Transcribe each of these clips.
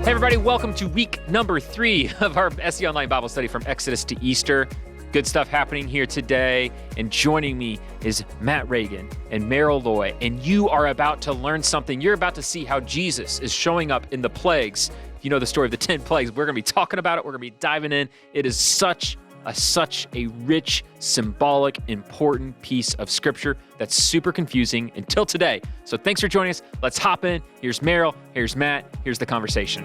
Hey everybody, welcome to week number 3 of our SE Online Bible study from Exodus to Easter. Good stuff happening here today, and joining me is Matt Reagan and Merryll Loy, and you are about to learn something. You're about to see how Jesus is showing up in the plagues. You know the story of the 10 plagues. We're going to be talking about it. We're going to be diving in. It is such a rich, symbolic, important piece of scripture that's super confusing until today. So thanks for joining us. Let's hop in. Here's Merryll, here's Matt, here's the conversation.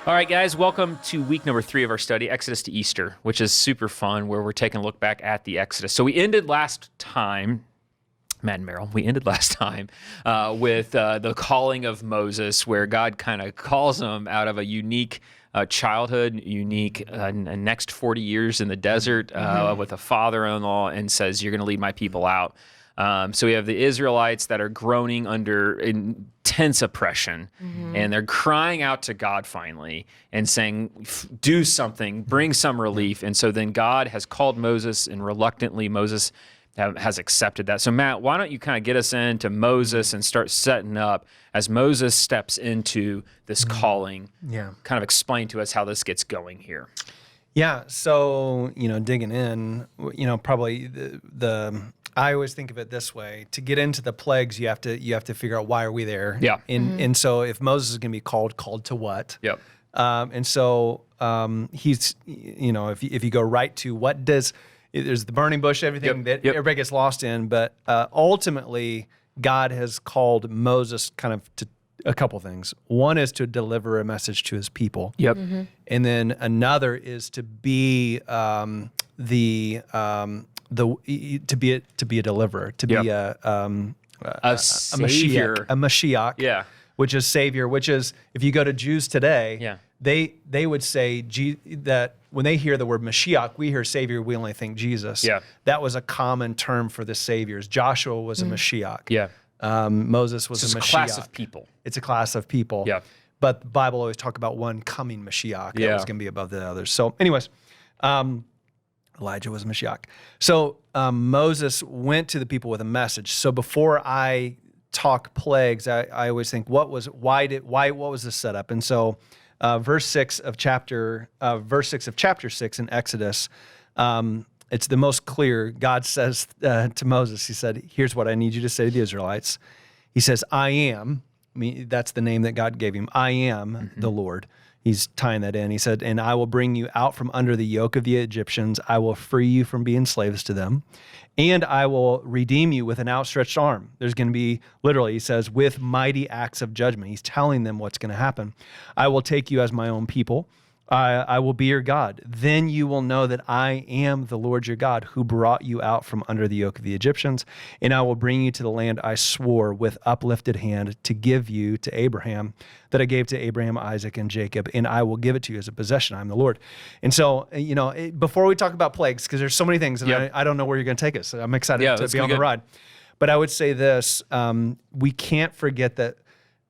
All right, guys, welcome to week number 3 of our study, Exodus to Easter, which is super fun, where we're taking a look back at the Exodus. So we ended last time, Matt and Merryll, with the calling of Moses, where God kind of calls him out of a unique childhood, next 40 years in the desert with a father-in-law, and says, you're going to lead my people out. So we have the Israelites that are groaning under intense oppression, and they're crying out to God finally and saying, do something, bring some relief. And so then God has called Moses, and reluctantly Moses has accepted that. So Matt, why don't you kind of get us into Moses and start setting up as Moses steps into this calling, kind of explain to us how this gets going here. Yeah, so, digging in, probably I always think of it this way: to get into the plagues, you have to figure out, why are we there? Yeah. And so if Moses is going to be called to what? Yep. And so he's, if you go right to what there's the burning bush, everything that everybody gets lost in, but ultimately God has called Moses kind of to a couple things. One is to deliver a message to his people. Yep. And then another is to be to be a deliverer, to be a savior, a Mashiach, which is savior. Which is, if you go to Jews today, they would say that when they hear the word Mashiach, we hear savior, we only think Jesus. Yeah, that was a common term for the saviors. Joshua was a Mashiach. Yeah, Moses was a Mashiach. It's a class of people. It's a class of people. Yeah, but the Bible always talk about one coming Mashiach that was going to be above the others. So, anyways. Elijah was Mashiach. So Moses went to the people with a message. So before I talk plagues, I always think, what was the setup? And so verse 6 of chapter 6 in Exodus, it's the most clear. God says to Moses, he said, here's what I need you to say to the Israelites. He says, I am, that's the name that God gave him. I am the Lord. He's tying that in. He said, and I will bring you out from under the yoke of the Egyptians. I will free you from being slaves to them. And I will redeem you with an outstretched arm. There's going to be, literally, he says, with mighty acts of judgment. He's telling them what's going to happen. I will take you as my own people. I will be your God. Then you will know that I am the Lord your God, who brought you out from under the yoke of the Egyptians. And I will bring you to the land I swore with uplifted hand to give you to Abraham, that I gave to Abraham, Isaac, and Jacob. And I will give it to you as a possession. I'm the Lord. And so, before we talk about plagues, because there's so many things, and I don't know where you're going to take us. I'm excited to be on the ride. But I would say this: we can't forget that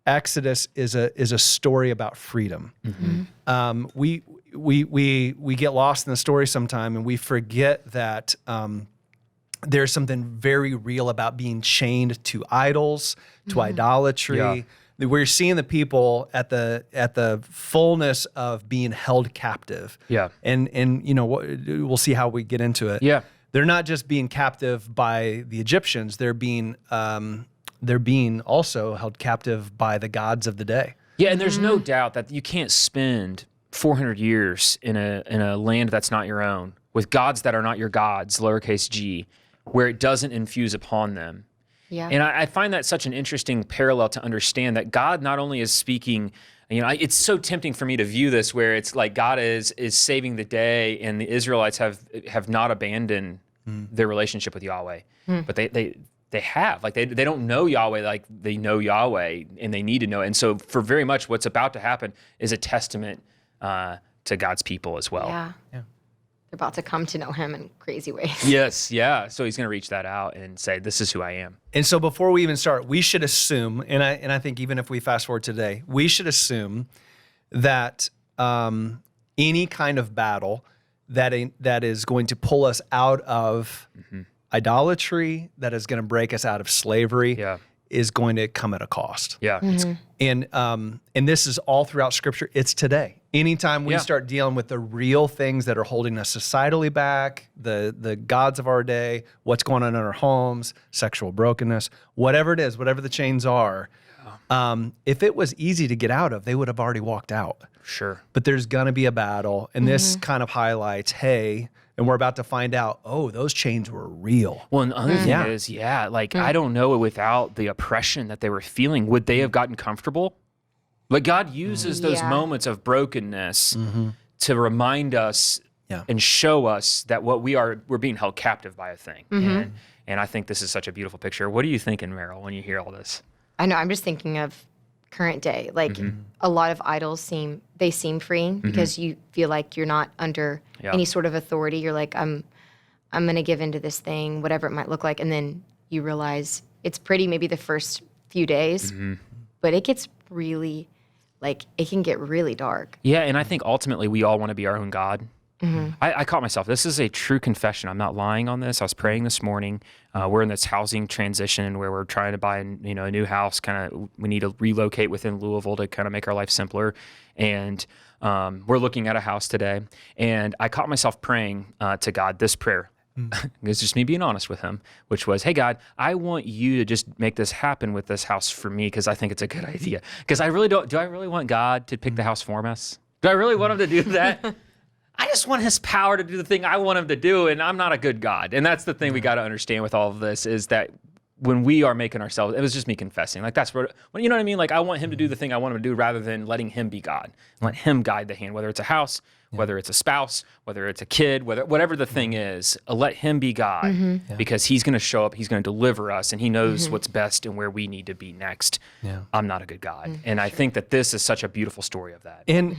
Exodus is a story about freedom. We get lost in the story sometime, and we forget that there's something very real about being chained to idols, to idolatry. Yeah. We're seeing the people at the fullness of being held captive. Yeah, and we'll see how we get into it. Yeah, they're not just being captive by the Egyptians; they're being also held captive by the gods of the day. Yeah, and there's no doubt that you can't spend 400 years in a land that's not your own, with gods that are not your gods, lowercase g, where it doesn't infuse upon them. Yeah. And I find that such an interesting parallel to understand that God not only is speaking, it's so tempting for me to view this where it's like God is saving the day, and the Israelites have not abandoned their relationship with Yahweh, but they have. Like, they don't know Yahweh like they know Yahweh, and they need to know. And so for very much what's about to happen is a testament to God's people as well. Yeah. about to come to know him in crazy ways. Yes, yeah. So he's going to reach that out and say, "This is who I am." And so before we even start, we should assume, and I think even if we fast forward today, we should assume that any kind of battle that is going to pull us out of idolatry, that is going to break us out of slavery, is going to come at a cost. Yeah. And this is all throughout Scripture. It's today. Anytime we start dealing with the real things that are holding us societally back, the gods of our day, what's going on in our homes, sexual brokenness, whatever it is, whatever the chains are, if it was easy to get out of, they would have already walked out. Sure. But there's going to be a battle, and this kind of highlights, hey, and we're about to find out, oh, those chains were real. Well, and the other thing is, like, I don't know, without the oppression that they were feeling, would they have gotten comfortable? Like, God uses those moments of brokenness to remind us and show us that we're being held captive by a thing. And I think this is such a beautiful picture. What are you thinking, Merryll, when you hear all this? I know, I'm just thinking of current day. Like, a lot of idols seem freeing because you feel like you're not under any sort of authority. You're like, I'm going to give into this thing, whatever it might look like. And then you realize it's pretty maybe the first few days, but it gets really, like, it can get really dark. Yeah, and I think ultimately we all want to be our own God. I caught myself. This is a true confession. I'm not lying on this. I was praying this morning. We're in this housing transition where we're trying to buy, a new house. We need to relocate within Louisville to kind of make our life simpler. And we're looking at a house today. And I caught myself praying to God this prayer. It's just me being honest with him, which was, hey, God, I want you to just make this happen with this house for me because I think it's a good idea. Because I really don't. Do I really want God to pick the house for us? Do I really want him to do that? I just want his power to do the thing I want him to do, and I'm not a good God. And that's the thing we got to understand with all of this is that when we are making ourselves, it was just me confessing. Like, that's what, you know what I mean? Like, I want him to do the thing I want him to do rather than letting him be God. Let him guide the hand, whether it's a house, whether it's a spouse, whether it's a kid, whatever the thing is, let him be God because he's going to show up, he's going to deliver us, and he knows what's best and where we need to be next. I'm not a good God. And I think that this is such a beautiful story of that. And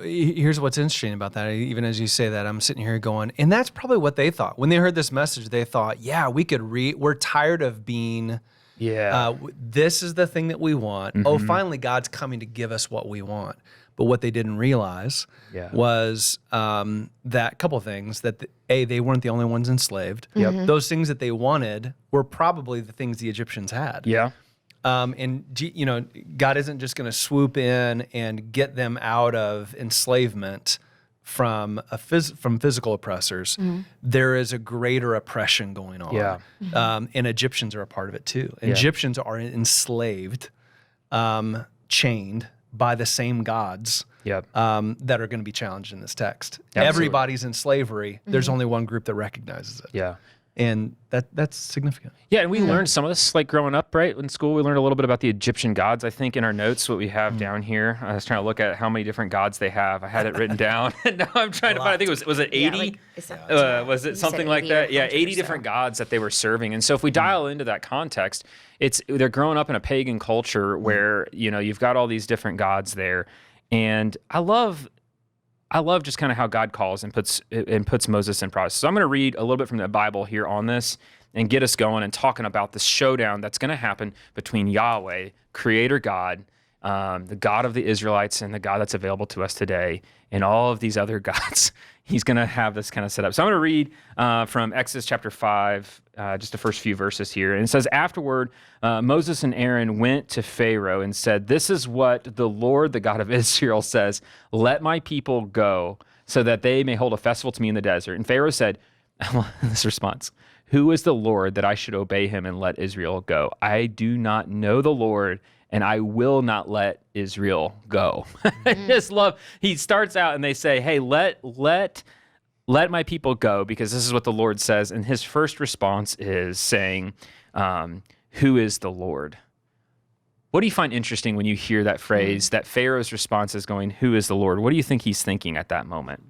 here's what's interesting about that. Even as you say that, I'm sitting here going, and that's probably what they thought. When they heard this message, they thought, yeah, we could we're tired of being, this is the thing that we want. Oh, finally, God's coming to give us what we want. But what they didn't realize was that couple of things, that they weren't the only ones enslaved. Those things that they wanted were probably the things the Egyptians had. And God isn't just going to swoop in and get them out of enslavement from physical oppressors. There is a greater oppression going on. And Egyptians are a part of it too. Egyptians are enslaved, chained by the same gods that are going to be challenged in this text. Absolutely. Everybody's in slavery. There's only one group that recognizes it. And that's significant. And we learned some of this, like growing up, right? In school, we learned a little bit about the Egyptian gods. I think in our notes, what we have down here, I was trying to look at how many different gods they have. I had it written down. And now I'm trying to find, I think was it 80? Was it something like that? 80 different gods that they were serving. And so if we dial into that context, they're growing up in a pagan culture where, you've got all these different gods there. And I love just kind of how God calls and puts Moses in process. So I'm going to read a little bit from the Bible here on this and get us going and talking about this showdown that's going to happen between Yahweh, Creator God, the God of the Israelites, and the God that's available to us today, and all of these other gods. He's going to have this kind of set up. So I'm going to read from Exodus chapter 5, just the first few verses here. And it says, afterward, Moses and Aaron went to Pharaoh and said, this is what the Lord, the God of Israel, says, let my people go so that they may hold a festival to me in the desert. And Pharaoh said, this response, who is the Lord that I should obey him and let Israel go? I do not know the Lord, and I will not let Israel go. I just love, he starts out and they say, hey, let my people go, because this is what the Lord says. And his first response is saying, who is the Lord? What do you find interesting when you hear that phrase, that Pharaoh's response is going, who is the Lord? What do you think he's thinking at that moment?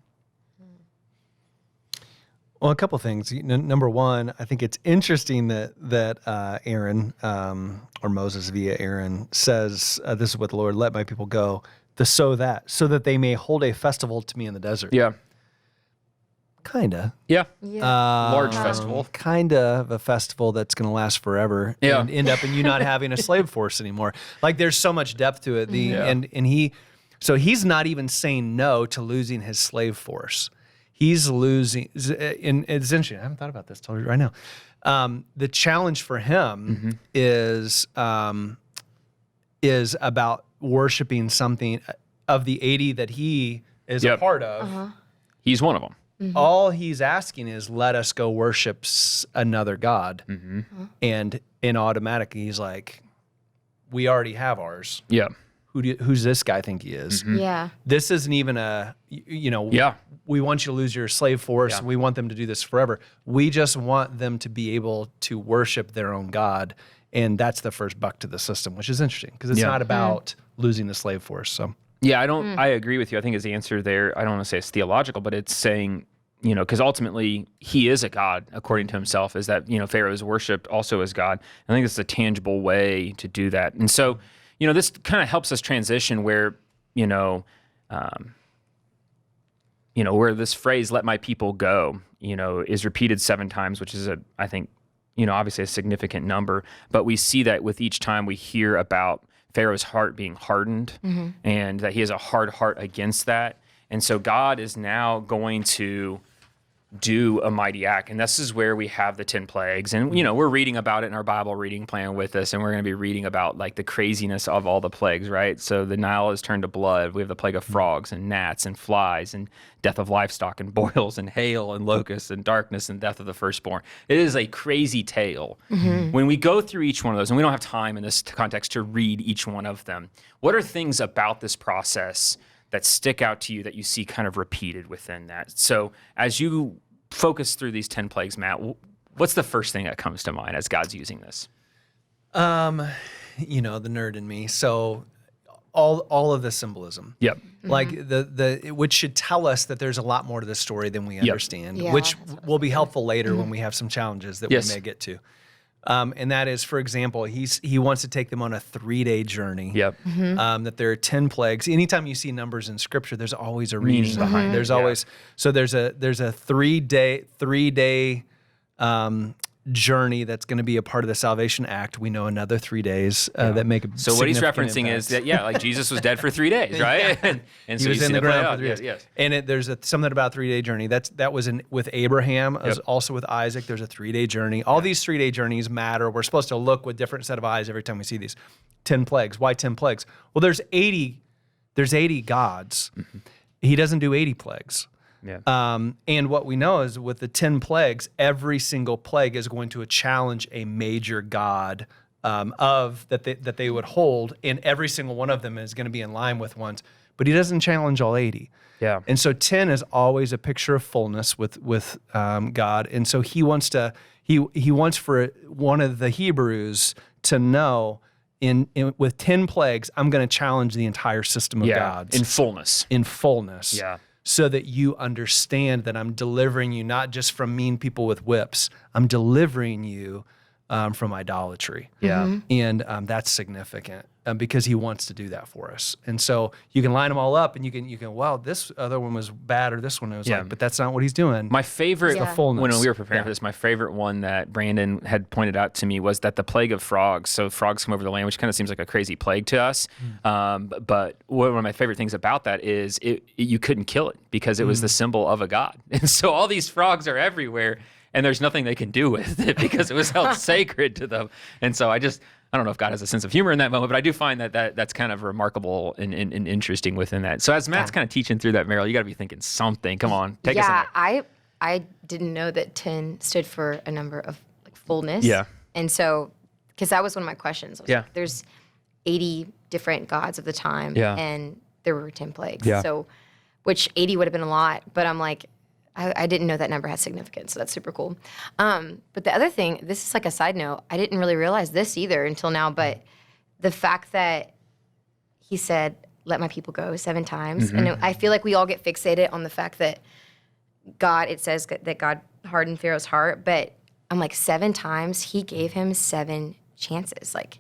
Well, a couple things. Number one, I think it's interesting that Aaron, or Moses via Aaron, says, this is what the Lord, let my people go, so that they may hold a festival to me in the desert. Kinda. Yeah. Yeah. Large festival. Kind of a festival that's going to last forever and end up in you not having a slave force anymore. Like there's so much depth to it. So he's not even saying no to losing his slave force. He's losing, and it's interesting. I haven't thought about this till right now. The challenge for him is about worshiping something of the 80 that he is a part of. He's one of them. All he's asking is, let us go worship another God. And automatically he's like, we already have ours. Yeah. Who's this guy think he is? Yeah. This isn't even we want you to lose your slave force. Yeah. We want them to do this forever. We just want them to be able to worship their own God. And that's the first buck to the system, which is interesting because it's not about losing the slave force. So yeah, I agree with you. I think his answer there, I don't want to say it's theological, but it's saying, because ultimately he is a God according to himself, is that, Pharaoh is worshipped also as God. I think it's a tangible way to do that. And so, this kind of helps us transition where, where this phrase, let my people go, is repeated 7 times, which is I think, obviously a significant number, but we see that with each time we hear about Pharaoh's heart being hardened and that he has a hard heart against that. And so God is now going to do a mighty act. And this is where we have the 10 plagues. And, we're reading about it in our Bible reading plan with us, and we're going to be reading about like the craziness of all the plagues, right? So the Nile is turned to blood. We have the plague of frogs and gnats and flies and death of livestock and boils and hail and locusts and darkness and death of the firstborn. It is a crazy tale. When we go through each one of those, and we don't have time in this context to read each one of them, what are things about this process that stick out to you that you see kind of repeated within that? So as you focus through these 10 plagues, Matt, what's the first thing that comes to mind as God's using this? The nerd in me. So all of the symbolism. Yep. Like which should tell us that there's a lot more to the story than we understand, Yeah, which will be helpful later when we have some challenges that we may get to. And that is, for example, he wants to take them on a 3-day journey. Yep. That there are 10 plagues. Anytime you see numbers in Scripture, there's always a reason behind. There's always there's a 3-day journey that's going to be a part of the Salvation Act. We know another 3 days that make a So what he's significant referencing impact. is that like Jesus was dead for 3 days, right? And He so was you in see the that play ground out. for 3 days. Yes. And there's something about a 3-day journey. That was with Abraham, also with Isaac. There's a 3-day journey. All these 3-day journeys matter. We're supposed to look with different set of eyes every time we see these 10 plagues. Why 10 plagues? Well, there's 80 gods. He doesn't do 80 plagues. Yeah. And what we know is with the 10 plagues, every single plague is going to challenge a major god that they would hold, and every single one of them is going to be in line with ones. But he doesn't challenge all 80. Yeah. And so 10 is always a picture of fullness with God. And so he wants for one of the Hebrews to know with 10 plagues, I'm going to challenge the entire system of gods in fullness. Yeah. So that you understand that I'm delivering you not just from mean people with whips, I'm delivering you from idolatry. Yeah. And that's significant because he wants to do that for us. And so you can line them all up and you can wow, this other one was bad or this one was but that's not what he's doing. My favorite, the fullness. when we were preparing for this, my favorite one that Brandon had pointed out to me was that the plague of frogs. So frogs come over the land, which kind of seems like a crazy plague to us. But one of my favorite things about that is you couldn't kill it because it was the symbol of a god. And so all these frogs are everywhere, and there's nothing they can do with it because it was held sacred to them. And so I don't know if God has a sense of humor in that moment, but I do find that's kind of remarkable and interesting within that. So as Matt's kind of teaching through that, Merryll, you got to be thinking something. Come on, take us in there. I didn't know that 10 stood for a number of like fullness. Yeah. And so, because that was one of my questions. I was Yeah. like, there's 80 different gods of the time, and there were 10 plagues. Yeah. So, which 80 would have been a lot, but I'm like, I didn't know that number had significance, so that's super cool. But the other thing, this is like a side note, I didn't really realize this either until now, but the fact that he said, let my people go 7 times, and I feel like we all get fixated on the fact that it says that God hardened Pharaoh's heart, but I'm like 7 times, he gave him 7 chances, like,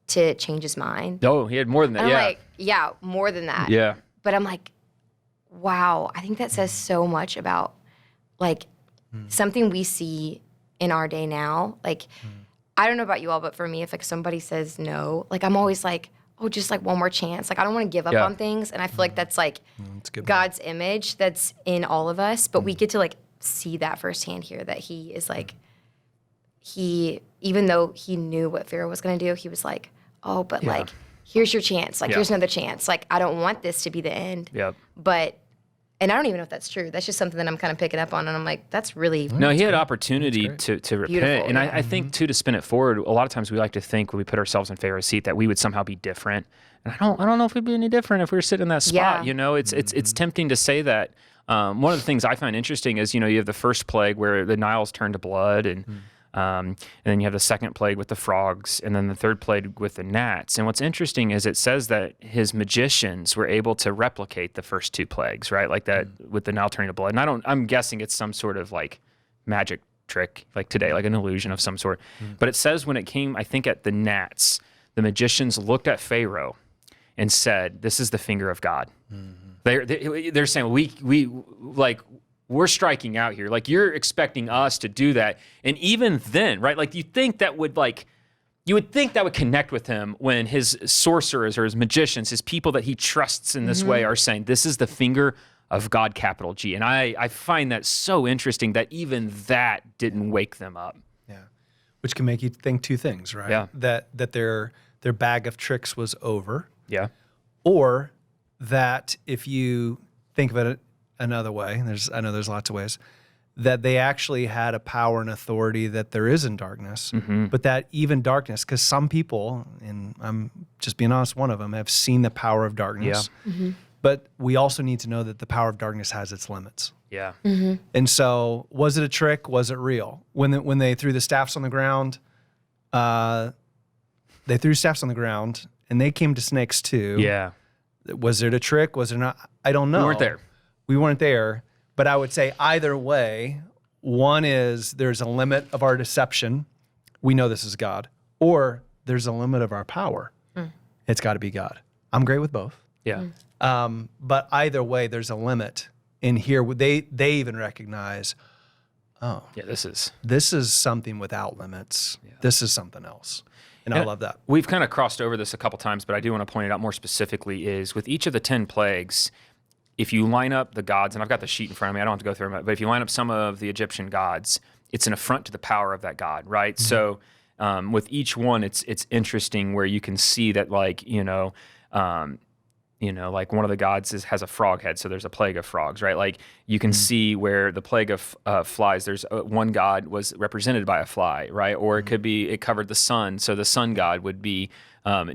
to change his mind. Oh, he had more than that, And I'm like, yeah, more than that. Yeah. But I'm like, wow, I think that says so much about like something we see in our day now. Like, I don't know about you all, but for me, if like somebody says no, like I'm always like, oh, just like one more chance. Like I don't want to give up on things. And I feel like that's like God's image that's in all of us. But we get to like see that firsthand here, that he is like, even though he knew what Pharaoh was going to do, he was like, oh, but like, here's your chance. Like, here's another chance. Like, I don't want this to be the end. But, and I don't even know if that's true. That's just something that I'm kind of picking up on. And I'm like, that's really No, he had opportunity to repent. And I think, too, to spin it forward, a lot of times we like to think when we put ourselves in Pharaoh's seat that we would somehow be different. And I don't know if we'd be any different if we were sitting in that spot. You know, it's tempting to say that. One of the things I find interesting is, you know, you have the first plague where the Nile's turned to blood, and then you have the second plague with the frogs, and then the third plague with the gnats. And what's interesting is it says that his magicians were able to replicate the first two plagues, right? Like that with the Nile turning to blood. And I'm guessing it's some sort of like magic trick, like today, like an illusion of some sort. But it says when it came, I think at the gnats, the magicians looked at Pharaoh and said, "This is the finger of God." They're saying, we're striking out here. Like, you're expecting us to do that. And even then, right, like you would think that would connect with him when his sorcerers or his magicians, his people that he trusts in this way are saying, this is the finger of God, capital G. And I find that so interesting that even that didn't wake them up. Yeah. Which can make you think two things, right? Yeah. That their bag of tricks was over. Yeah. Or that if you think of it another way, I know there's lots of ways, that they actually had a power and authority that there is in darkness, but that even darkness, because some people, and I'm just being honest, one of them, have seen the power of darkness. But we also need to know that the power of darkness has its limits. Yeah. And so, was it a trick? Was it real? When they threw the staffs on the ground, they threw staffs on the ground, and they came to snakes too. Yeah. Was it a trick? Was it not? I don't know. We weren't there. But I would say either way, one is there's a limit of our deception. We know this is God. Or there's a limit of our power. It's got to be God. I'm great with both. Yeah. But either way, there's a limit. In here, they even recognize, this is something without limits. Yeah. This is something else. And I love that. We've kind of crossed over this a couple times, but I do want to point it out more specifically is with each of the 10 plagues, if you line up the gods, and I've got the sheet in front of me, I don't have to go through them, but if you line up some of the Egyptian gods, it's an affront to the power of that god, right? So with each one, it's interesting where you can see that, like, like one of the gods has a frog head, so there's a plague of frogs, right? Like you can see where the plague of flies, there's one god was represented by a fly, right? Or it could be, it covered the sun, so the sun god would be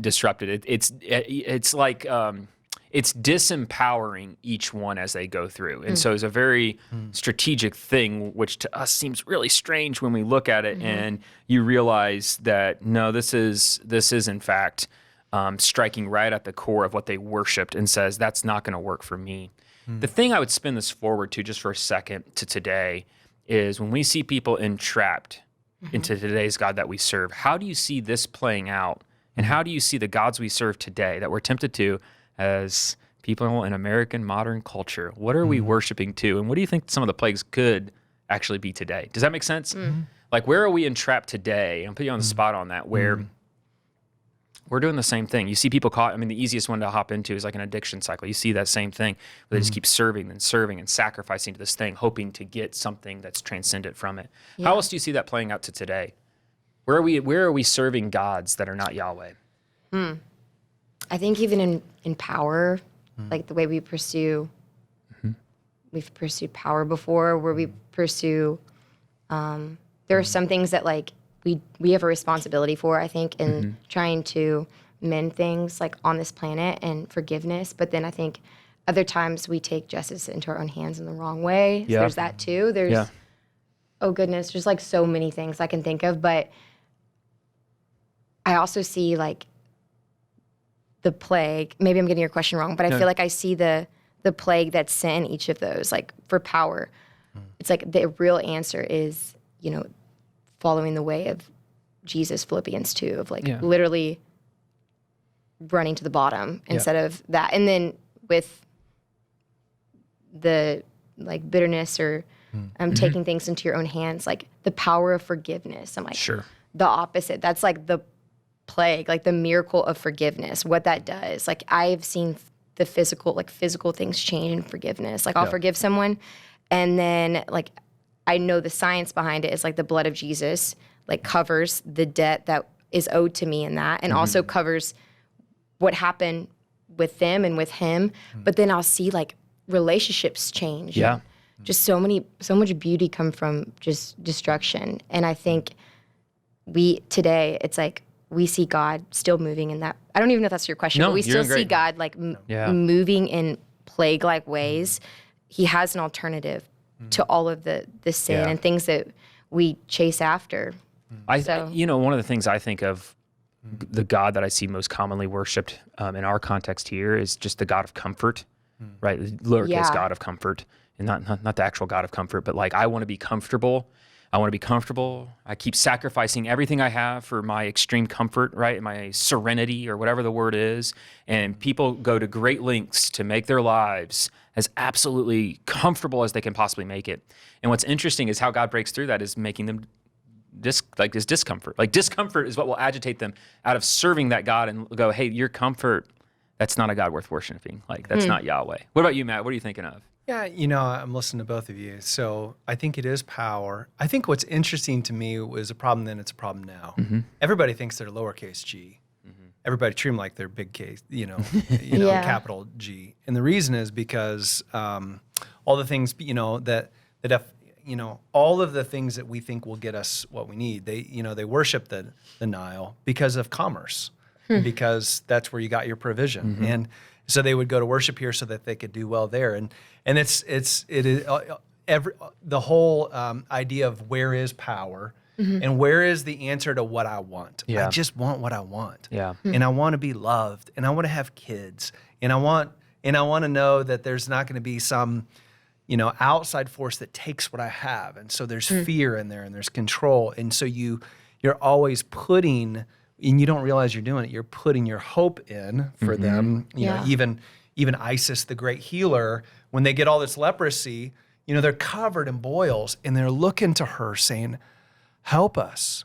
disrupted. It's like, it's disempowering each one as they go through. And so it's a very strategic thing, which to us seems really strange when we look at it and you realize that, no, this is in fact, striking right at the core of what they worshiped and says, that's not going to work for me. The thing I would spin this forward to just for a second to today is when we see people entrapped into today's God that we serve, how do you see this playing out? And how do you see the gods we serve today that we're tempted to as people in American modern culture? What are we worshiping to? And what do you think some of the plagues could actually be today? Does that make sense? Like, where are we entrapped today? I'll put you on the spot on that, where we're doing the same thing. You see people caught, the easiest one to hop into is like an addiction cycle. You see that same thing where they just keep serving and serving and sacrificing to this thing, hoping to get something that's transcendent from it. Yeah. How else do you see that playing out to today? Where are we serving gods that are not Yahweh? I think even in power, like the way we pursue, we've pursued power before, where we pursue, there are some things that like we have a responsibility for, I think, in trying to mend things like on this planet and forgiveness. But then I think other times we take justice into our own hands in the wrong way. So there's that too. There's, oh goodness, there's like so many things I can think of. But I also see like the plague, maybe I'm getting your question wrong, but I feel like I see the plague that's sent in each of those, like for power. It's like the real answer is, following the way of Jesus, Philippians 2, of like literally running to the bottom instead of that. And then with the like bitterness or taking things into your own hands, like the power of forgiveness. I'm like, Sure. the opposite. That's like the plague, like the miracle of forgiveness, what that does. Like I've seen the physical things change in forgiveness. Like I'll forgive someone, and then like I know the science behind it is like the blood of Jesus like covers the debt that is owed to me in that, and also covers what happened with them and with him. But then I'll see like relationships change. Yeah. And just so much beauty come from just destruction. And I think today it's like we see God still moving in that. I don't even know if that's your question, but we still see God like moving in plague-like ways. He has an alternative to all of the sin and things that we chase after. One of the things I think of, the God that I see most commonly worshipped in our context here is just the God of comfort, right? The lowercase God of comfort, and not the actual God of comfort, but like I want to be comfortable. I want to be comfortable. I keep sacrificing everything I have for my extreme comfort, right? My serenity, or whatever the word is. And people go to great lengths to make their lives as absolutely comfortable as they can possibly make it. And what's interesting is how God breaks through that is making them this discomfort. Like discomfort is what will agitate them out of serving that God and go, hey, your comfort, that's not a God worth worshiping. Like that's not Yahweh. What about you, Matt? What are you thinking of? Yeah, I'm listening to both of you. So I think it is power. I think what's interesting to me was a problem then, it's a problem now. Everybody thinks they're lowercase g. Everybody treat them like they're big case, capital G. And the reason is because all the things, all of the things that we think will get us what we need, they worship the Nile because of commerce, because that's where you got your provision. And so they would go to worship here so that they could do well there. And it is the whole idea of where is power and where is the answer to what I want. I just want what I want. And I want to be loved, and I want to have kids, and I want to know that there's not going to be some outside force that takes what I have. And so there's fear in there, and there's control. And so you're always putting, and you don't realize you're doing it, you're putting your hope in for them. Even Isis, the great healer, when they get all this leprosy, they're covered in boils, and they're looking to her saying, help us.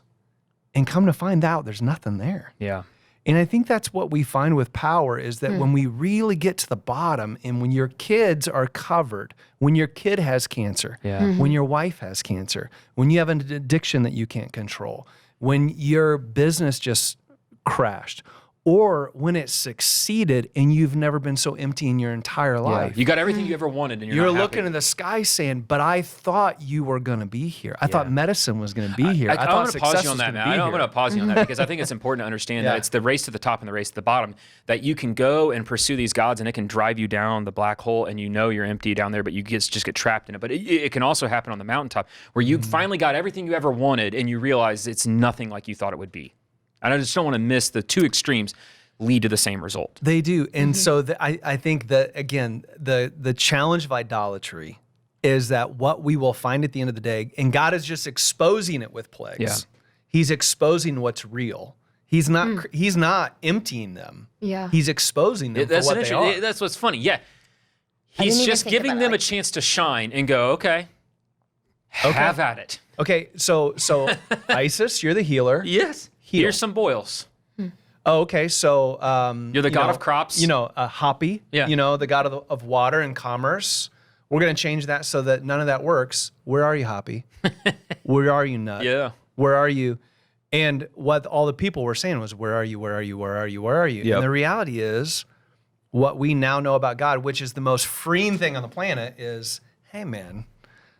And come to find out there's nothing there. Yeah. And I think that's what we find with power is that when we really get to the bottom, and when your kids are covered, when your kid has cancer, when your wife has cancer, when you have an addiction that you can't control, when your business just crashed, or when it succeeded and you've never been so empty in your entire life. You got everything you ever wanted, and you're looking in the sky saying, but I thought you were going to be here. I thought medicine was going to be here. I thought success was going to be here. I'm going to pause you on that because I think it's important to understand that it's the race to the top and the race to the bottom, that you can go and pursue these gods and it can drive you down the black hole, and you're empty down there, but you just get trapped in it. But it can also happen on the mountaintop where you finally got everything you ever wanted and you realize it's nothing like you thought it would be. And I just don't want to miss the two extremes lead to the same result. They do. And so I think that, again, the challenge of idolatry is that what we will find at the end of the day, and God is just exposing it with plagues. Yeah. He's exposing what's real. He's not emptying them. Yeah. He's exposing them for what they are. That's what's funny. Yeah. He's just giving them a chance to shine and go, okay, have at it. Okay, so Isis, you're the healer. Yes. Heal. Here's some boils. Oh, okay. So you're the god of crops. Hapi. Yeah. The god of water and commerce. We're going to change that so that none of that works. Where are you, Hapi? Where are you, Nut? Yeah. Where are you? And what all the people were saying was, where are you? Where are you? Where are you? Where are you? Yep. And the reality is, what we now know about God, which is the most freeing thing on the planet, is, hey, man,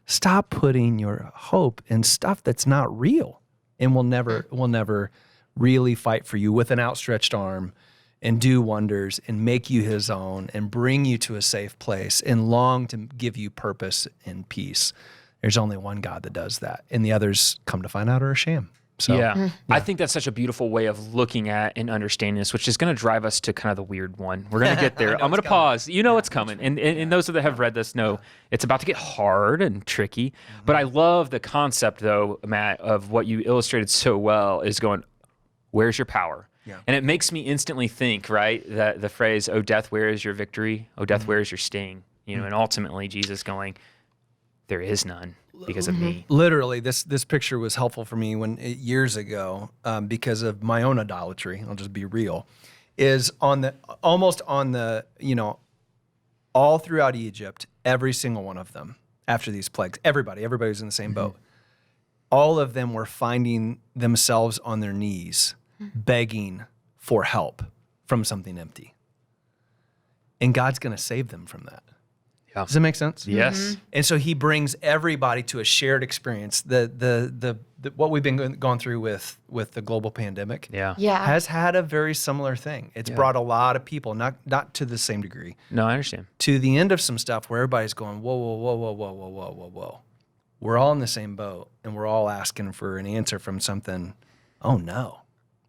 stop putting your hope in stuff that's not real, and will never really fight for you with an outstretched arm and do wonders and make you his own and bring you to a safe place and long to give you purpose and peace. There's only one God that does that, and the others, come to find out, are a sham. So, I think that's such a beautiful way of looking at and understanding this, which is going to drive us to kind of the weird one. We're going to get there. I'm going to pause. You know it's coming. And those that have read this know it's about to get hard and tricky. But I love the concept, though, Matt, of what you illustrated so well is going, where's your power? Yeah. And it makes me instantly think, right, that the phrase, oh, death, where is your victory? Oh, death, where is your sting? And ultimately Jesus going, there is none because of me. Literally, this picture was helpful for me years ago because of my own idolatry. I'll just be real. Is almost on the all throughout Egypt, every single one of them after these plagues, everybody was in the same boat. All of them were finding themselves on their knees, begging for help from something empty. And God's going to save them from that. Yeah. Does that make sense? Yes. And so he brings everybody to a shared experience. The what we've been going through with the global pandemic has had a very similar thing. It's brought a lot of people, not to the same degree. No, I understand. To the end of some stuff where everybody's going, whoa, whoa, whoa, whoa, whoa, whoa, whoa, whoa, whoa. We're all in the same boat, and we're all asking for an answer from something. Oh no,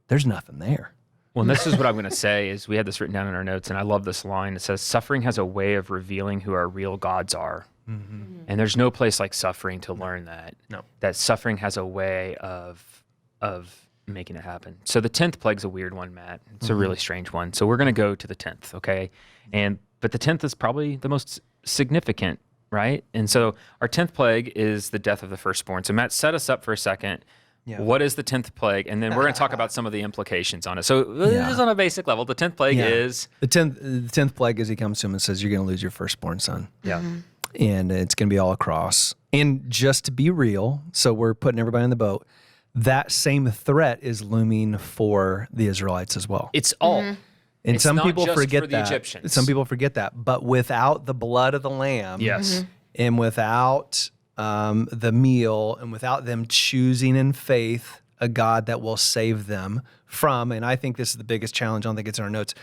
there's nothing there. Well, and this is what I'm going to say is we had this written down in our notes, and I love this line. It says, suffering has a way of revealing who our real gods are. And there's no place like suffering to learn that. No. That suffering has a way of making it happen. So the 10th plague's a weird one, Matt. It's a really strange one. So we're going to go to the 10th, okay? But the 10th is probably the most significant, right? And so our 10th plague is the death of the firstborn. So Matt, set us up for a second. Yeah. What is the 10th plague? And then we're going to talk about some of the implications on it. So just on a basic level, the 10th plague is... The 10th plague is he comes to him and says, you're going to lose your firstborn son. Yeah. And it's going to be all across. And just to be real, so we're putting everybody on the boat, that same threat is looming for the Israelites as well. It's all... And it's some not people just forget for the that. Egyptians. Some people forget that. But without the blood of the lamb, yes, and without the meal, and without them choosing in faith a God that will save them from, and I think this is the biggest challenge, I don't think it's in our notes,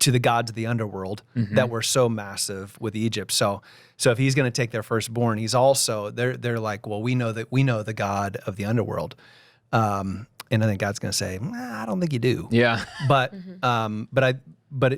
to the gods of the underworld that were so massive with Egypt. So if he's going to take their firstborn, he's also they're like, well, we know the God of the underworld, and I think God's going to say, I don't think you do. Yeah,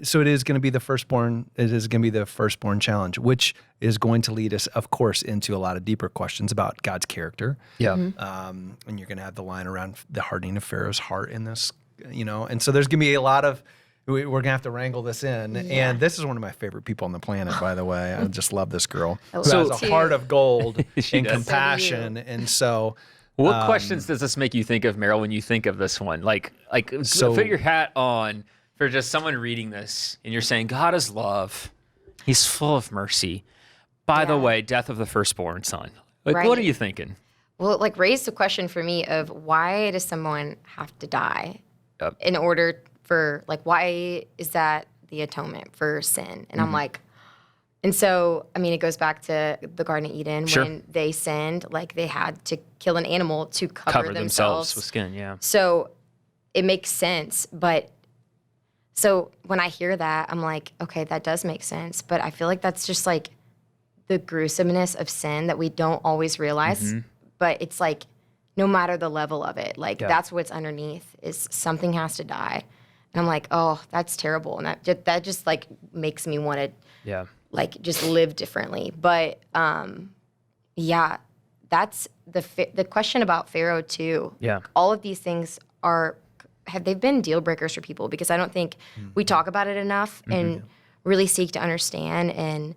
so it is going to be the firstborn. It is going to be the firstborn challenge, which is going to lead us, of course, into a lot of deeper questions about God's character. Yeah, and you're going to have the line around the hardening of Pharaoh's heart in this, and so there's going to be a lot of. We're going to have to wrangle this in. Yeah. And this is one of my favorite people on the planet, by the way. I just love this girl who So- has a heart of gold She and does. compassion. And so, what questions does this make you think of, Merrill, when you think of this one? Like, So- put your hat on for just someone reading this, and you're saying, God is love. He's full of mercy. By the Yeah. way, death of the firstborn son. Like, Right. what are you thinking? Well, it raised the question for me of why does someone have to die Yep. in order for, why is that the atonement for sin? And I'm like, and so, I mean, it goes back to the Garden of Eden Sure. when they sinned, they had to kill an animal to cover themselves with skin, yeah. So it makes sense. But so when I hear that, I'm like, okay, that does make sense. But I feel like that's just the gruesomeness of sin that we don't always realize. But it's no matter the level of it, that's what's underneath is something has to die. And I'm like, oh, that's terrible. And that just makes me want to just live differently. But yeah, that's the question about Pharaoh too. Yeah. All of these things have they been deal breakers for people? Because I don't think we talk about it enough and really seek to understand. And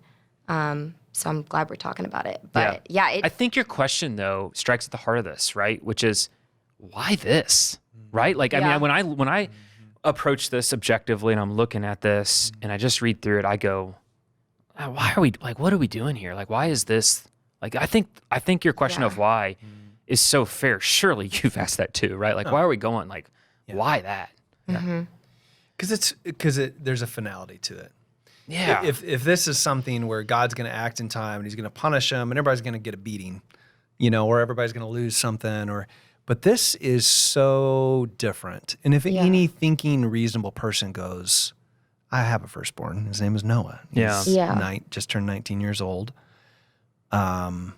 so I'm glad we're talking about it. But I think your question though strikes at the heart of this, right? Which is, why this, right? I mean, when I approach this objectively and I'm looking at this and I just read through it, I go, why are we what are we doing here? Why is this? I think your question of why is so fair. Surely you've asked that too, right? Why are we going? Why that? Because there's a finality to it. Yeah. If this is something where God's going to act in time and he's going to punish them and everybody's going to get a beating, or everybody's going to lose something, but this is so different. And if any thinking reasonable person goes, I have a firstborn, his name is Noah. He's just turned 19 years old. And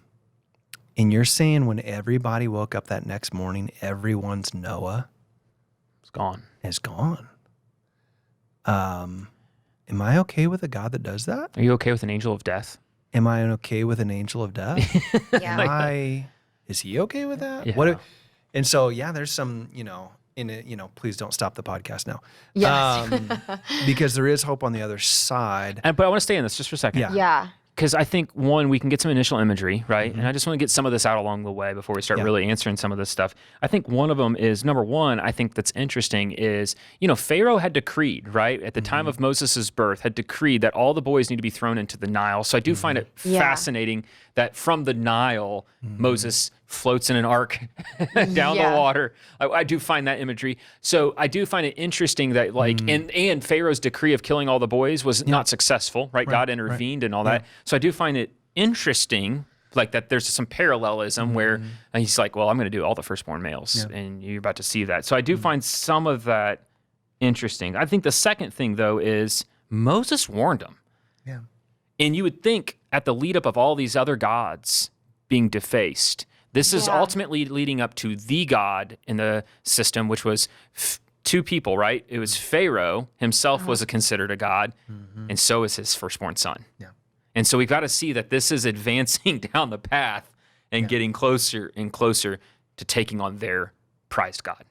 you're saying when everybody woke up that next morning, everyone's Noah is gone. Am I okay with a God that does that? Are you okay with an angel of death? Am I okay with an angel of death? Is he okay with that? Yeah. And so, there's some, in it, please don't stop the podcast now. Yes. Because there is hope on the other side. But I want to stay in this just for a second. Yeah. Yeah. because I think, one, we can get some initial imagery, right? And I just want to get some of this out along the way before we start really answering some of this stuff. I think one of them is, number one, I think that's interesting is, Pharaoh had decreed, right, at the time of Moses' birth, had decreed that all the boys need to be thrown into the Nile. So I do find it fascinating that from the Nile, Moses floats in an ark down the water. I do find that imagery. So I do find it interesting that and Pharaoh's decree of killing all the boys was not successful, right? God intervened and all that. So I do find it interesting, like that there's some parallelism where he's like, well, I'm going to do all the firstborn males and you're about to see that. So I do find some of that interesting. I think the second thing though is Moses warned him. Yeah. And you would think at the lead up of all these other gods being defaced, this is ultimately leading up to the God in the system, which was two people, right? It was Pharaoh himself was considered a god, and so is his firstborn son. Yeah. And so we've got to see that this is advancing down the path and getting closer and closer to taking on their prized God.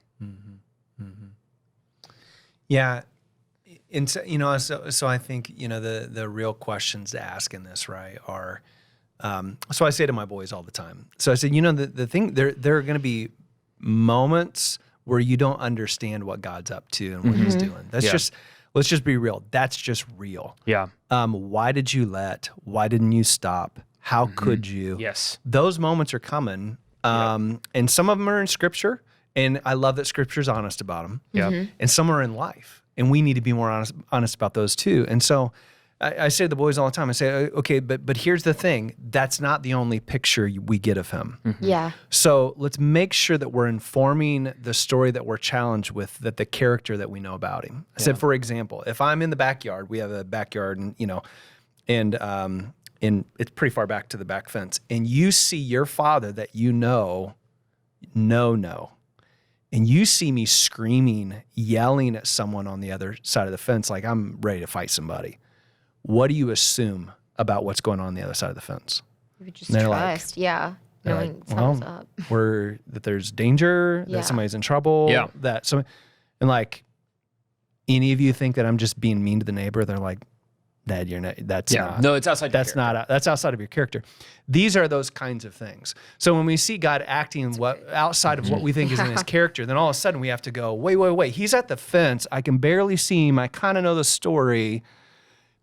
Yeah. And so, so I think, the real questions to ask in this, right, are, so I say to my boys all the time. So I said, the thing, there are going to be moments where you don't understand what God's up to and what he's doing. Let's just be real. That's just real. Yeah. Why did you why didn't you stop? How could you? Yes. Those moments are coming. And some of them are in scripture. And I love that scripture's honest about them. Yeah. And some are in life. And we need to be more honest about those too. And so I say to the boys all the time, I say, okay, but here's the thing. That's not the only picture we get of him. Yeah. So let's make sure that we're informing the story that we're challenged with, that the character that we know about him. I said, for example, if I'm in the backyard, we have a backyard and, and it's pretty far back to the back fence, and you see your father that no, and you see me screaming, yelling at someone on the other side of the fence like I'm ready to fight somebody, what do you assume about what's going on the other side of the fence? You would just trust, knowing something's up. That there's danger, that somebody's in trouble, and like, any of you think that I'm just being mean to the neighbor? They're like, Dad, you're not. That's not. No, it's outside. That's not. That's outside of your character. These are those kinds of things. So when we see God acting outside of what we think is in his character, then all of a sudden we have to go, wait. He's at the fence. I can barely see him. I kind of know the story.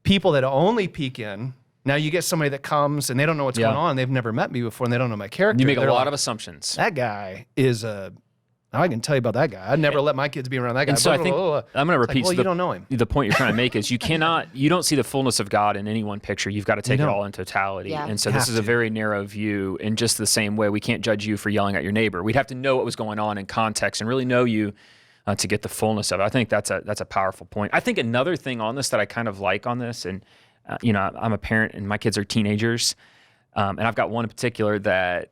People that only peek in. Now you get somebody that comes and they don't know what's going on. They've never met me before and they don't know my character. You make a lot of assumptions. That guy is a. I can tell you about that guy. I'd never let my kids be around that guy. And so I think I'm going to repeat. Well, you don't know him. The point you're trying to make is you don't see the fullness of God in any one picture. You've got to take it all in totality. Yeah. And so this is a very narrow view. In just the same way, we can't judge you for yelling at your neighbor. We'd have to know what was going on in context and really know you to get the fullness of it. I think that's a powerful point. I think another thing on this that I kind of like on this, and I'm a parent and my kids are teenagers, and I've got one in particular that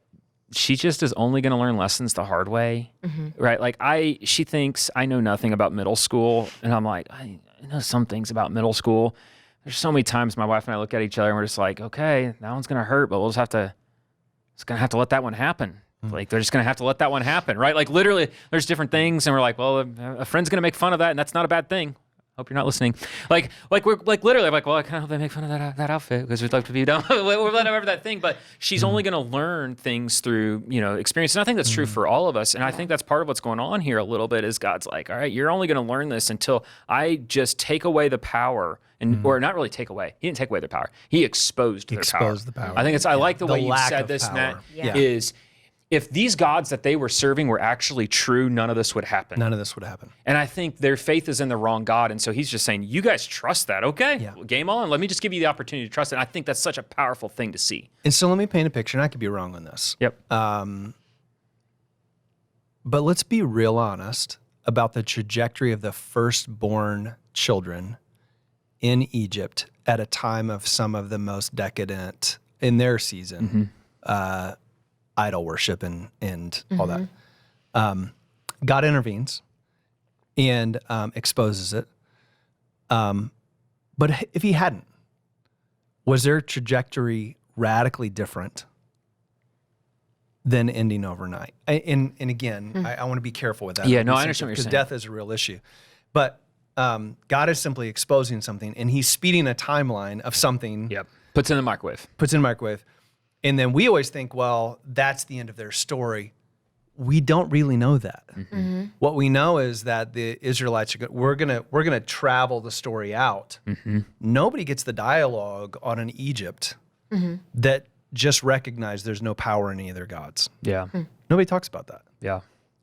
she just is only going to learn lessons the hard way, right? Like she thinks I know nothing about middle school, and I'm like, I know some things about middle school. There's so many times my wife and I look at each other and we're just like, okay, that one's going to hurt, but we'll just have to let that one happen. Like they're just going to have to let that one happen, right? Like literally, there's different things, and we're like, well, a friend's going to make fun of that, and that's not a bad thing. Hope you're not listening. Like we're like literally I'm like, well, I kind of hope they make fun of that outfit because we'd like to be done. Whatever that thing. But she's only going to learn things through experience, and I think that's true for all of us. And I think that's part of what's going on here a little bit is God's like, all right, you're only going to learn this until I just take away the power, or not really take away. He didn't take away their power. He exposed their power. The power. I think I like the way you said this, Matt. Is if these gods that they were serving were actually true, none of this would happen. None of this would happen. And I think their faith is in the wrong God. And so he's just saying, you guys trust that, okay? Yeah. Game on. Let me just give you the opportunity to trust it. And I think that's such a powerful thing to see. And so let me paint a picture, and I could be wrong on this. Yep. But let's be real honest about the trajectory of the firstborn children in Egypt at a time of some of the most decadent in their season, idol worship and all that. God intervenes and exposes it. But if he hadn't, was their trajectory radically different than ending overnight? And again, I want to be careful with that. Yeah, no, I understand what you're saying. Because death is a real issue. But God is simply exposing something, and he's speeding a timeline of something Puts in the microwave. And then we always think, well, that's the end of their story. We don't really know that. What we know is that the Israelites we're gonna travel the story out. Nobody gets the dialogue on an Egypt that just recognized there's no power in any of their gods. Yeah. Nobody talks about that. Yeah.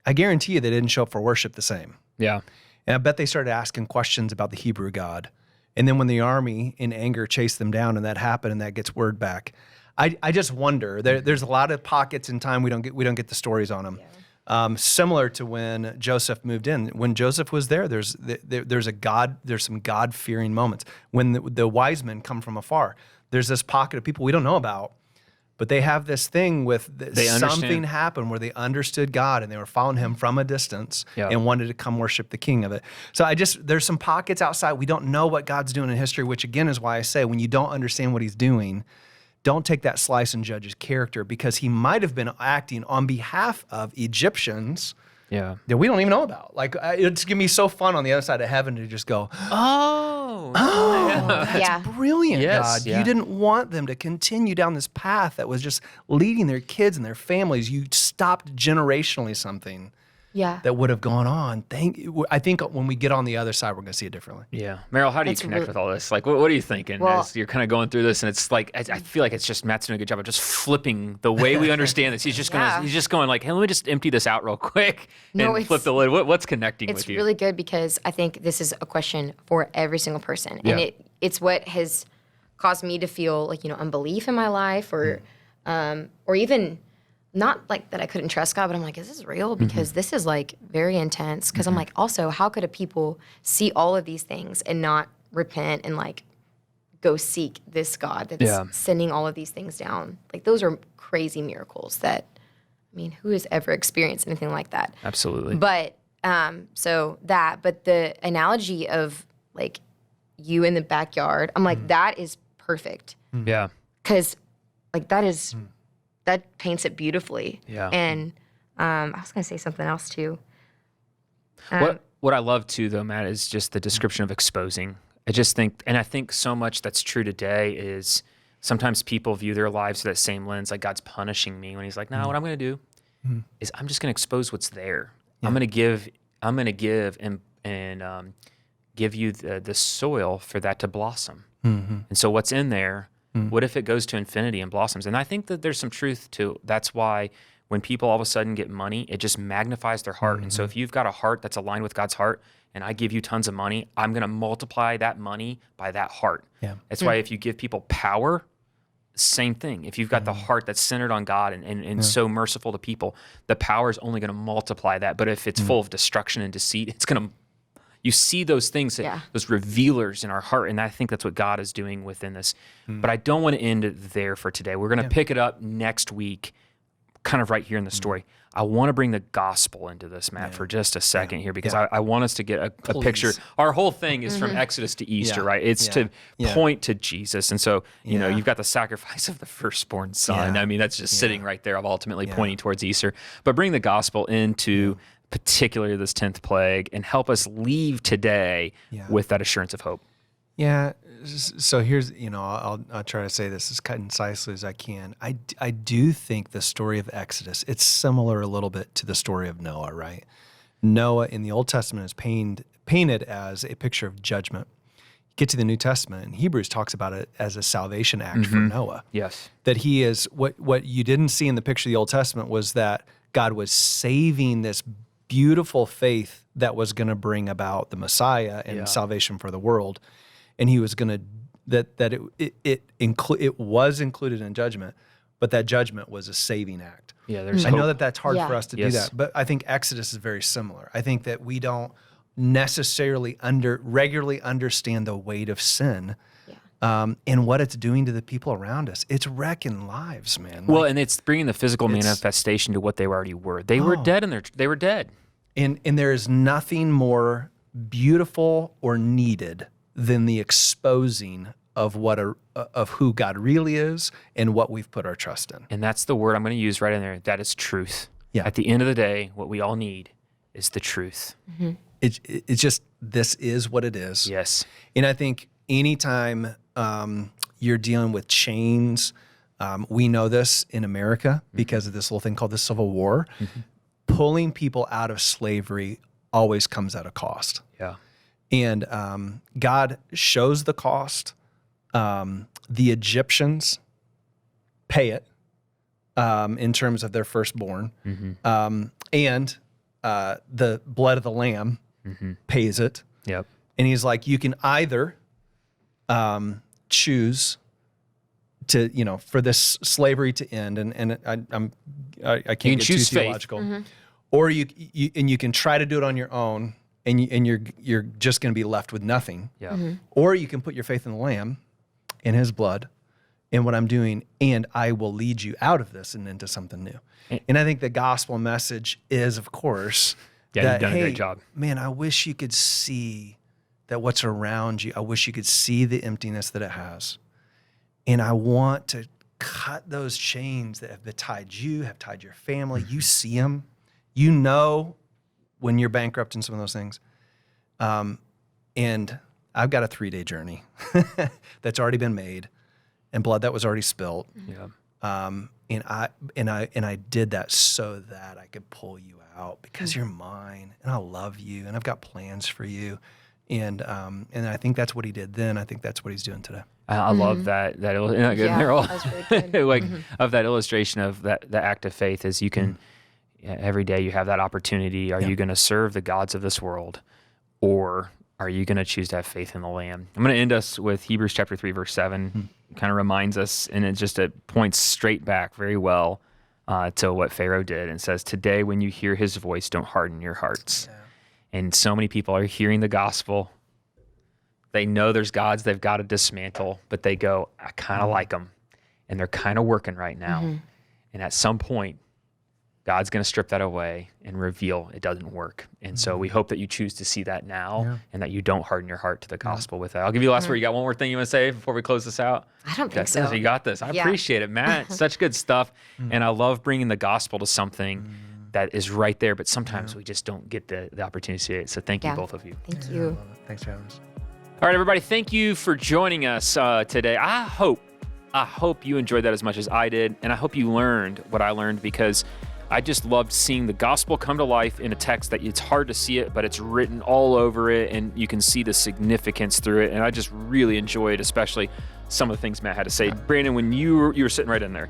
I guarantee you they didn't show up for worship the same. Yeah. And I bet they started asking questions about the Hebrew God. And then when the army in anger chased them down and that happened and that gets word back, I just wonder. There's a lot of pockets in time we don't get the stories on them. Yeah. Similar to when Joseph moved in. When Joseph was there, there's some God-fearing moments. When the wise men come from afar, there's this pocket of people we don't know about, but they have this thing with something happened where they understood God and they were following him from a distance and wanted to come worship the king of it. So there's some pockets outside. We don't know what God's doing in history, which again is why I say when you don't understand what he's doing, don't take that slice and judge his character, because he might have been acting on behalf of Egyptians that we don't even know about. Like, it's going to be so fun on the other side of heaven to just go, that's brilliant, God. You didn't want them to continue down this path that was just leading their kids and their families. You stopped generationally something that would have gone on. I think when we get on the other side, we're going to see it differently. Yeah. Merrill, how do you connect with all this? Like, what are you thinking as you're kind of going through this? And it's like, I feel like it's just Matt's doing a good job of just flipping the way we understand this. He's just going like, hey, let me just empty this out real quick and flip the lid. What's connecting with you? It's really good because I think this is a question for every single person. And it's what has caused me to feel like, unbelief in my life or even not like that I couldn't trust God, but I'm like, is this real? Because this is like very intense. Because I'm like, also, how could a people see all of these things and not repent and like go seek this God that's sending all of these things down? Like, those are crazy miracles that, who has ever experienced anything like that? Absolutely. But but the analogy of like you in the backyard, I'm like, that is perfect. Yeah. Because like that paints it beautifully. Yeah. And I was going to say something else too. What I love too, though, Matt, is just the description of exposing. I think so much that's true today is sometimes people view their lives through that same lens, like God's punishing me, when he's like, no, what I'm going to do is I'm just going to expose what's there. Yeah. I'm going to give and give you the soil for that to blossom. And so what's in there, what if it goes to infinity and blossoms? And I think that there's some truth to that's why when people all of a sudden get money, it just magnifies their heart. And so if you've got a heart that's aligned with God's heart and I give you tons of money, I'm going to multiply that money by that heart. Yeah. That's why if you give people power, same thing. If you've got the heart that's centered on God and so merciful to people, the power is only going to multiply that. But if it's full of destruction and deceit, it's going to you see those things, those revealers in our heart, and I think that's what God is doing within this. But I don't want to end it there for today. We're going to pick it up next week, kind of right here in the story. I want to bring the gospel into this, Matt, for just a second here, because I want us to get a picture. Our whole thing is from Exodus to Easter, right? It's to point to Jesus. And so, you know, you've got the sacrifice of the firstborn son. I mean, that's just sitting right there of ultimately pointing towards Easter. But bring the gospel into particularly this 10th plague and help us leave today with that assurance of hope. Yeah. So here's, I'll try to say this as concisely as I can. I do think the story of Exodus, it's similar a little bit to the story of Noah, right? Noah in the Old Testament is painted as a picture of judgment. You get to the New Testament, and Hebrews talks about it as a salvation act for Noah. Yes. That he is, what you didn't see in the picture of the Old Testament was that God was saving this beautiful faith that was going to bring about the Messiah and salvation for the world. And he was going to, it was included in judgment, but that judgment was a saving act. Yeah, there's I hope. know that that's hard for us to do that, but I think Exodus is very similar. I think that we don't necessarily regularly understand the weight of sin and what it's doing to the people around us. It's wrecking lives, man. Well, and it's bringing the physical manifestation to what they already were. They were dead, and they were dead. And there is nothing more beautiful or needed than the exposing of of who God really is and what we've put our trust in. And that's the word I'm going to use right in there. That is truth. Yeah. At the end of the day, what we all need is the truth. Mm-hmm. It's just, this is what it is. Yes. And I think anytime You're dealing with chains. We know this in America because of this little thing called the Civil War. Pulling people out of slavery always comes at a cost. Yeah. And God shows the cost. The Egyptians pay it in terms of their firstborn. And the blood of the lamb pays it. Yep. And he's like, you can either choose to, for this slavery to end, and I can't get too choose faith. theological, or you can try to do it on your own, and you're just going to be left with nothing. Yeah. Or you can put your faith in the Lamb, in His blood, in what I'm doing, and I will lead you out of this and into something new. And I think the gospel message is, of course, Yeah, you've done a great job. Man, I wish you could see that what's around you. I wish you could see the emptiness that it has. And I want to cut those chains that have tied you, have tied your family. You see them. You know when you're bankrupt in some of those things. And I've got a 3-day journey that's already been made and blood that was already spilt. Yeah. And I did that so that I could pull you out because you're mine and I love you and I've got plans for you. And I think that's what he did then. I think that's what he's doing today. I love that. Yeah, that's really good. Like of that illustration of that the act of faith is you can every day you have that opportunity. Are you going to serve the gods of this world, or are you going to choose to have faith in the Lamb? I'm going to end us with Hebrews chapter 3, verse 7. Kind of reminds us, and it points straight back very well to what Pharaoh did, and says, "Today, when you hear His voice, don't harden your hearts." Yeah. And so many people are hearing the gospel. They know there's gods they've got to dismantle, but they go, "I kind of like them," and they're kind of working right now. And at some point, God's going to strip that away and reveal it doesn't work. And so we hope that you choose to see that now and that you don't harden your heart to the gospel with that. I'll give you the last word. You got one more thing you want to say before we close this out? I don't think so. You got this. I appreciate it, Matt. Such good stuff. And I love bringing the gospel to something that is right there, but sometimes we just don't get the opportunity to see it. So thank you, both of you. Thank you. Thanks for having us. All right, everybody. Thank you for joining us today. I hope you enjoyed that as much as I did. And I hope you learned what I learned, because I just loved seeing the gospel come to life in a text that it's hard to see it, but it's written all over it and you can see the significance through it. And I just really enjoyed, especially some of the things Matt had to say. Brandon, when you were sitting right in there,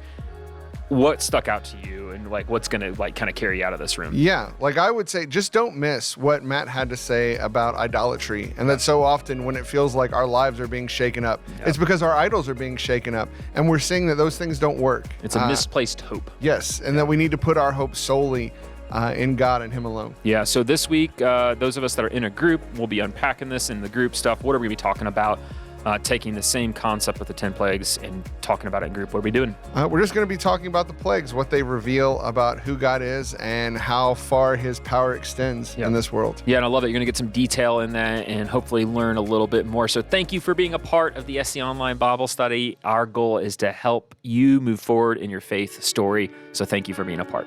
what stuck out to you and what's going to kind of carry you out of this room? Yeah, I would say just don't miss what Matt had to say about idolatry. And that so often when it feels like our lives are being shaken up, it's because our idols are being shaken up and we're seeing that those things don't work. It's a misplaced hope. Yes, and that we need to put our hope solely in God and Him alone. Yeah, so this week, those of us that are in a group, we'll be unpacking this in the group stuff. What are we going to be talking about? Taking the same concept with the 10 plagues and talking about it in group. What are we doing? We're just going to be talking about the plagues, what they reveal about who God is and how far His power extends in this world. Yeah, and I love it. You're going to get some detail in that and hopefully learn a little bit more. So thank you for being a part of the SC Online Bible Study. Our goal is to help you move forward in your faith story. So thank you for being a part.